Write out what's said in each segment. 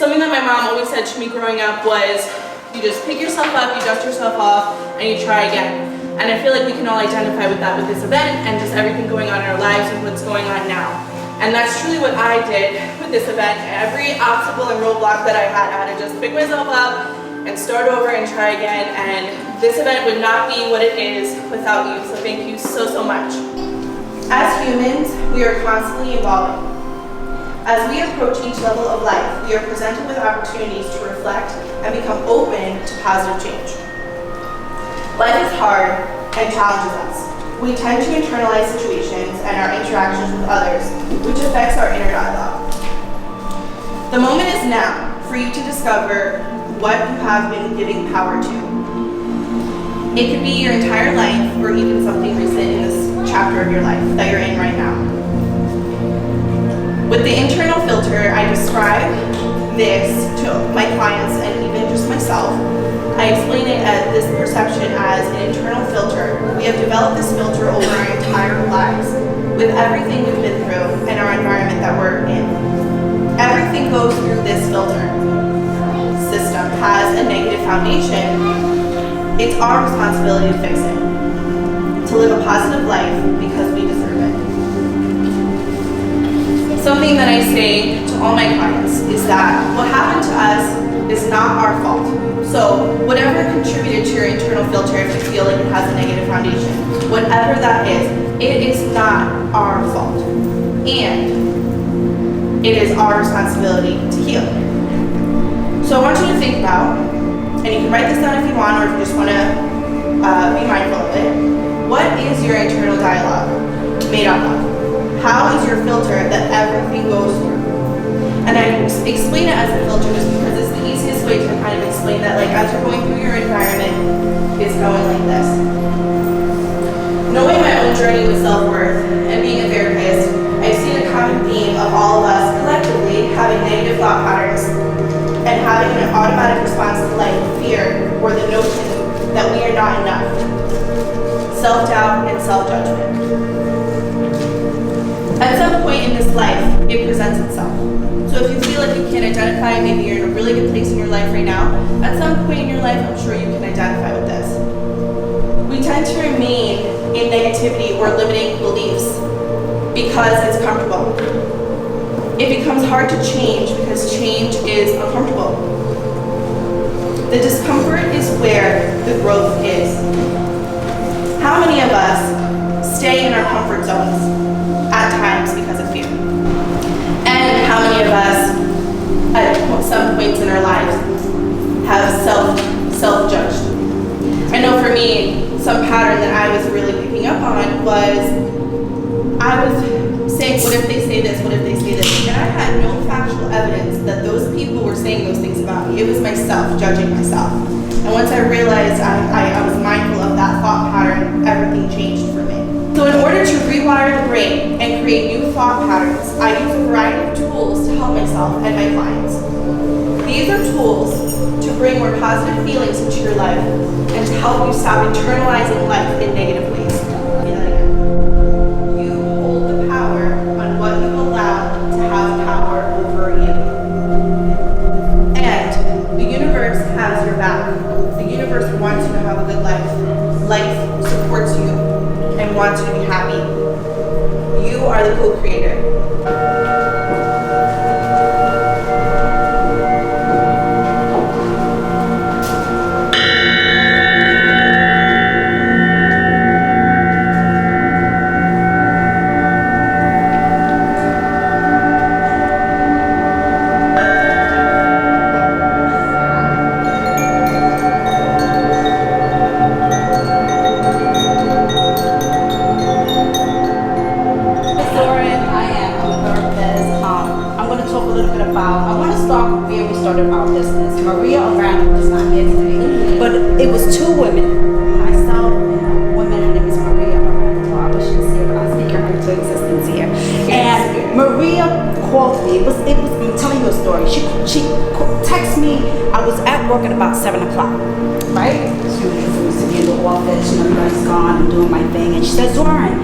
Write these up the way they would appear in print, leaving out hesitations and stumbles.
Something that my mom always said to me growing up was, you just pick yourself up, you dust yourself off, and you try again. And I feel like we can all identify with that with this event and just everything going on in our lives and what's going on now. And that's truly what I did with this event. Every obstacle and roadblock that I had to just pick myself up and start over and try again. And this event would not be what it is without you. So thank you so, so much. As humans, we are constantly evolving. As we approach each level of life, we are presented with opportunities to reflect and become open to positive change. Life is hard and challenges us. We tend to internalize situations and our interactions with others, which affects our inner dialogue. The moment is now for you to discover what you have been giving power to. It could be your entire life or even something recent in this chapter of your life that you're in right now. With the internal filter, I describe this to my clients and even just myself. I explain it as this perception as an internal filter. We have developed this filter over our entire lives with everything we've been through and our environment that we're in. Everything goes through this filter system, has a negative foundation. It's our responsibility to fix it, to live a positive life because we deserve it. Something that I say to all my clients is that what happened to us is not our fault. So whatever contributed to your internal filter, if you feel like it has a negative foundation, whatever that is, it is not our fault. And it is our responsibility to heal. So I want you to think about, and you can write this down if you want, or if you just want to be mindful of it. What is your internal dialogue made up of? How is your filter that everything goes through? And I explain it as a filter just because it's the easiest way to kind of explain that, like, as you're going through your environment, it's going like this. Knowing my own journey with self-worth and being a therapist, I've seen a common theme of all of us collectively having negative thought patterns and having an automatic response to life, fear, or the notion that we are not enough. Self-doubt and self-judgment. At some point in this life, it presents itself. So if you feel like you can't identify, maybe you're in a really good place in your life right now, at some point in your life, I'm sure you can identify with this. We tend to remain in negativity or limiting beliefs because it's comfortable. It becomes hard to change because change is uncomfortable. The discomfort is where the growth is. How many of us stay in our comfort zones at times because of fear? And how many of us, at some points in our lives, have self-judged? I know for me, some pattern that I was really picking up on was, I was saying, what if they say this, what if they say this? And I had no factual evidence that those people were saying those things about me. It was myself, judging myself. And once I realized I was mindful of that thought pattern, everything changed for me. So in order to rewire the brain and create new thought patterns, I use a variety of tools to help myself and my clients. These are tools to bring more positive feelings into your life and to help you stop internalizing life in negative ways. You hold the power on what you allow to have power over you. And the universe has your back. The universe wants you to have a good life. Life supports you and wants you to be happy. You are the co-creator. Maria O'Brien was not here today, but it was two women, myself and a woman, her name is Maria O'Brien. I wish she was here, but I'll speak her into existence here. And Maria called me. I'm telling you a story. She texted me. I was at work at about 7 o'clock, right? She was sitting in the office, everybody's gone, I'm doing my thing. And she said, Zoran,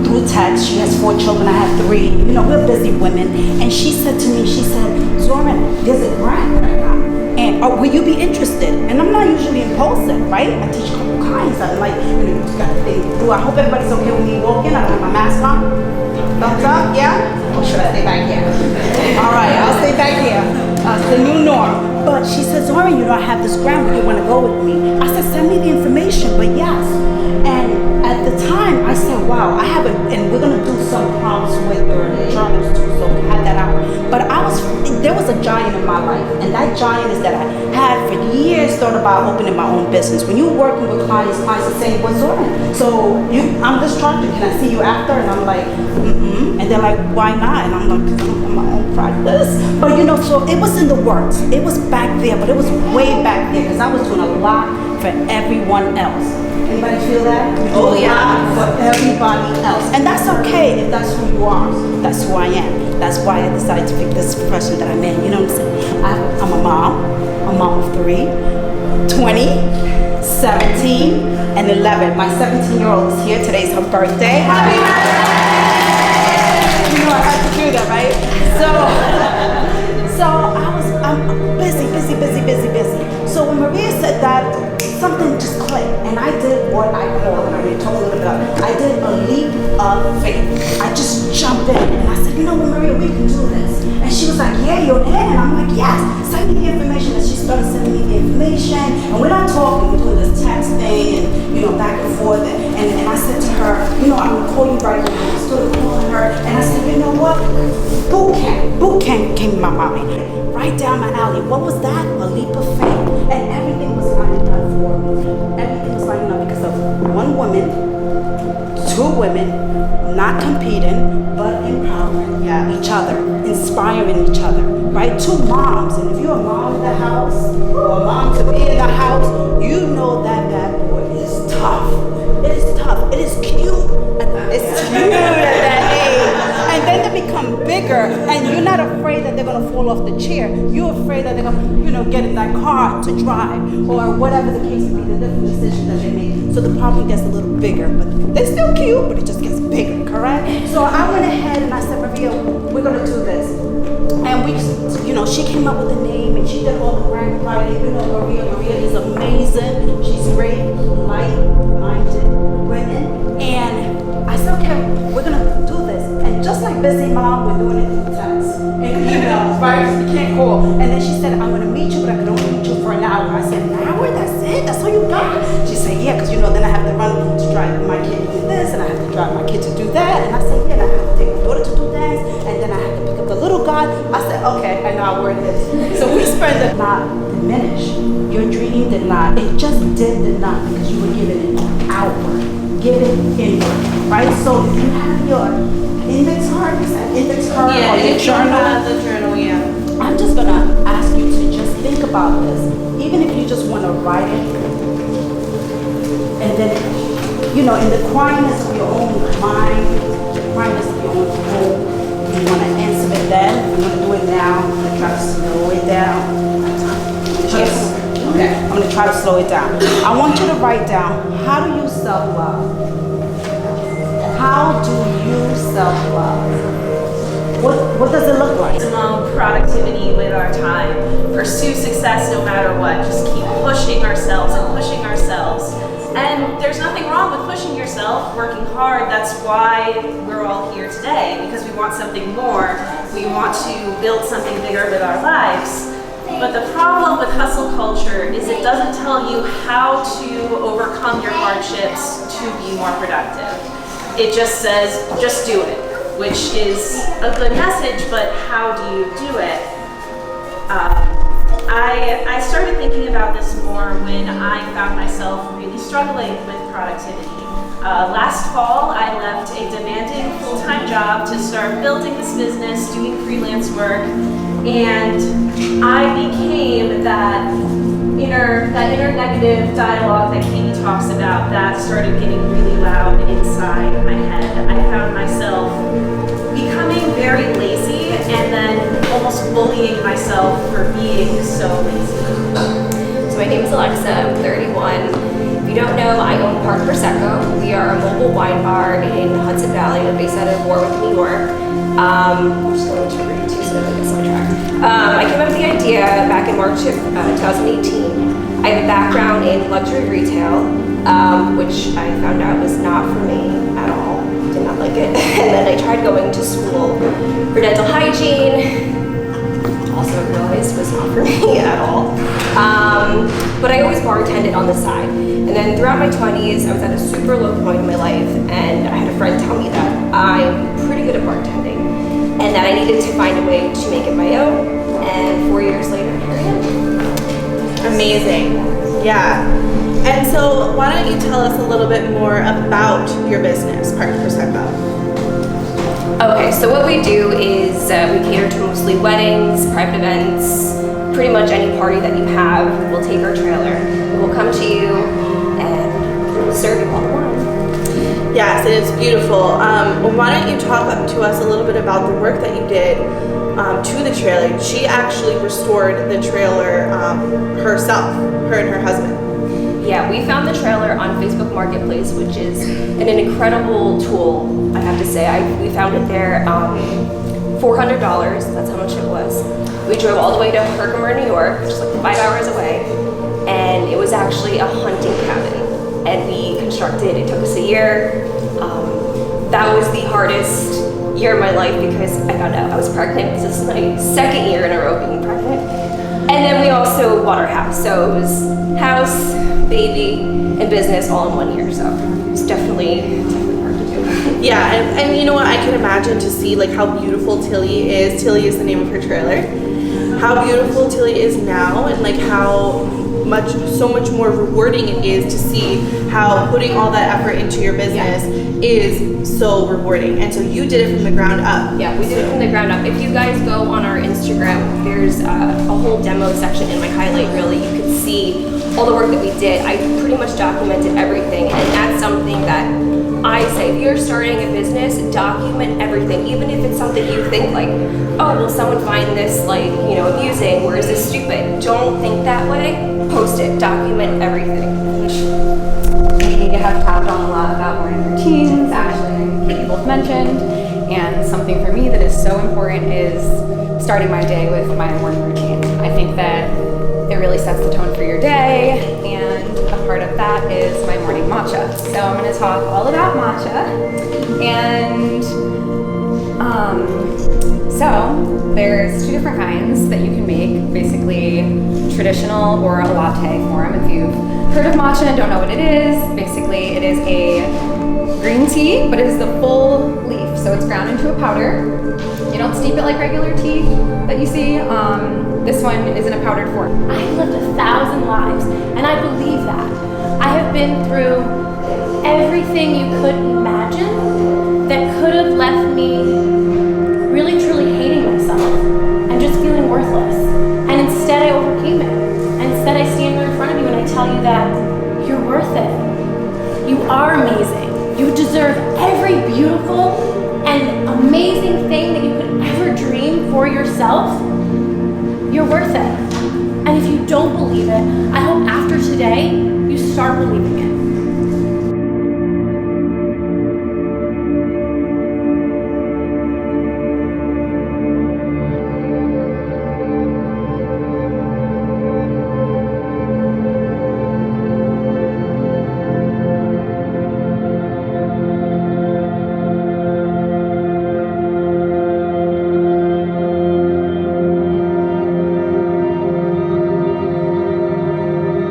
through text, she has 4 children, I have 3. We're busy women. And she said to me, Zoran, there's a grant that I got. And will you be interested? And I'm not usually impulsive, right? I teach a couple kinds. I'm like, you got to think through. I hope everybody's okay with me walking. I don't have my mask on. Thumbs up, yeah? Or should I stay back here? All right, I'll stay back here. It's the new norm. But she said, Zoran, I have this grant. Would you want to go with me? I said, send me the information, but yes. And at the time, I said, wow, I haven't, and we're going to do some prompts with your journals too, so we had that out. But there was a giant in my life, and that giant is that I had for years thought about opening my own business. When you're working with clients are saying, what's Zoran? So I'm this instructor, can I see you after? And I'm like, mm-mm. And they're like, why not? And I'm like, I'm my own practice. But so it was in the works. It was back there, but it was way back there because I was doing a lot for everyone else. Anybody feel that? Oh, yeah. For everybody else. And that's okay if that's who you are. That's who I am. That's why I decided to pick this profession that I'm in. You know what I'm saying? I'm a mom of 3, 20, 17, and 11. My 17-year-old is here. Today's her birthday. Happy birthday! I had to do that, right? So I'm busy. So when Maria said that, something just clicked, and I did what I call, and I'm going to talk a little bit about it. I did a leap of faith. I just jumped in, and I said, Maria, we can do this. And she was like, yeah, you're in. And I'm like, yes, send me the information. And she started sending me the information, and we're not talking, we're doing this text thing, and back and forth. And I said to her, I'm gonna call you right now. I started calling her, and I said, you know what? Boot camp came in my mind, right down my alley. What was that? A leap of faith, and everything was lining up for me. Everything was lining up because of 1 woman, 2 women, not competing, but empowering each other, inspiring each other, right? 2 moms, and if you're a mom in the house, or a mom to be in the house, you know that bad boy is tough. It is tough. It is cute. It's cute at that age. And then they become bigger, and you're not afraid that they're gonna fall off the chair. You're afraid that they're gonna, get in that car to drive, or whatever the case may be, the different decisions that they make. So the problem gets a little bigger, but they're still cute, but it just gets bigger, correct? So I went ahead and I said, Maria, we're gonna do this. And she came up with a name, and she did all the grand writing. Maria is amazing. She's great, light-minded women. And I said, okay, we're gonna do this. And just like Busy Mom, we're doing it through text and emails, right? You can't call. And then she said, I'm gonna meet you, but I can only meet you for an hour. I said, an hour? That's it? That's all you got? She said, yeah, because then I have to run to drive my kid to do this, and I have to drive my kid to do that. And I said, yeah, and I have to take my daughter to do that, and then I have to pick up the little guy. I said, okay, I know where it is. So we spent it. Not diminish. Your dream did not. It just did not, because you were given it outward. Give it inward, right? So if you have your index card, or your journal. The journal, yeah. I'm just gonna ask you to just think about this, even if you just want to write it, and then, in the quietness of your own mind, the quietness of your own home, you want to answer it then. I'm gonna do it now. I'm gonna try to slow it down. Yes. Okay. I'm gonna try to slow it down. I want you to write down, how do you self-love? How do you self-love? What does it look like? Maximum productivity with our time. Pursue success no matter what. Just keep pushing ourselves and pushing ourselves. And there's nothing wrong with pushing yourself, working hard. That's why we're all here today, because we want something more. We want to build something bigger with our lives. But the problem with hustle culture is it doesn't tell you how to overcome your hardships to be more productive. It just says, just do it, which is a good message, but how do you do it? I started thinking about this more when I found myself really struggling with productivity. Last fall, I left a demanding full-time job to start building this business, doing freelance work, and I became that inner negative dialogue that Katie talks about that started getting really loud inside my head. I found myself becoming very lazy and then almost almost bullying myself for being so lazy. So my name is Alexa, I'm 31. If you don't know, I own Park Prosecco. We are a mobile wine bar in Hudson Valley. We're based out of Warwick, New York. I'm just going to read too, so I don't get sidetracked. I came up with the idea back in March of 2018. I have a background in luxury retail, which I found out was not for me at all. Did not like it. And then I tried going to school for dental hygiene. Also realized was not for me at all. But I always bartended on the side. And then throughout my 20s, I was at a super low point in my life, and I had a friend tell me that I'm pretty good at bartending, and that I needed to find a way to make it my own. And 4 years later, here I am. Amazing. Yeah. And so why don't you tell us a little bit more about your business, Park Prosecco? Okay, so what we do is we cater to mostly weddings, private events, pretty much any party that you have. We'll take our trailer, we'll come to you, and we'll serve you all the wine. Yes, it is beautiful. Why don't you talk to us a little bit about the work that you did to the trailer? She actually restored the trailer herself, her and her husband. Yeah, we found the trailer on Facebook Marketplace, which is an incredible tool, I have to say. We found it there, $400, that's how much it was. We drove all the way to Herkimer, New York, which is like 5 hours away, and it was actually a hunting cabin. And we constructed, it took us a year. That was the hardest year of my life because I found out I was pregnant, because this is my second year in a row being pregnant. And then we also bought our house, so it was house, baby, and business all in 1 year, so it's definitely hard to do. Yeah, and you know what, I can imagine to see like how beautiful Tilly is. Tilly is the name of her trailer. How beautiful Tilly is now, and like how so much more rewarding it is to see how putting all that effort into your business is so rewarding. And so you did it from the ground up. Yeah, we did it from the ground up. If you guys go on our Instagram, there's a whole demo section in my highlight reel that you can see all the work that we did. I pretty much documented everything, and that's something that I say, if you're starting a business, document everything, even if it's something you think like, oh, will someone find this like, you know, amusing, or is this stupid? Don't think that way. Post it, document everything. We have talked on a lot about morning routines, Ashley and Katie both mentioned, and something for me that is so important is starting my day with my morning routine. I think that it really sets the tone for your day, and a part of that is my morning matcha. So I'm going to talk all about matcha, and so there's two different kinds that you can make, basically traditional or a latte form. If you've heard of matcha and don't know what it is, basically it is a green tea, but it is the full leaf. So it's ground into a powder. You don't steep it like regular tea that you see. This one is in a powdered form. I've lived 1,000 lives, and I believe that. I have been through everything you could imagine that could have left me really truly hating myself and just feeling worthless. And instead I overcame it. And instead I stand here in front of you and I tell you that you're worth it. You are amazing. You deserve every beautiful and amazing thing that you could ever dream for yourself. You're worth it. And if you don't believe it, I hope after today, you start believing it.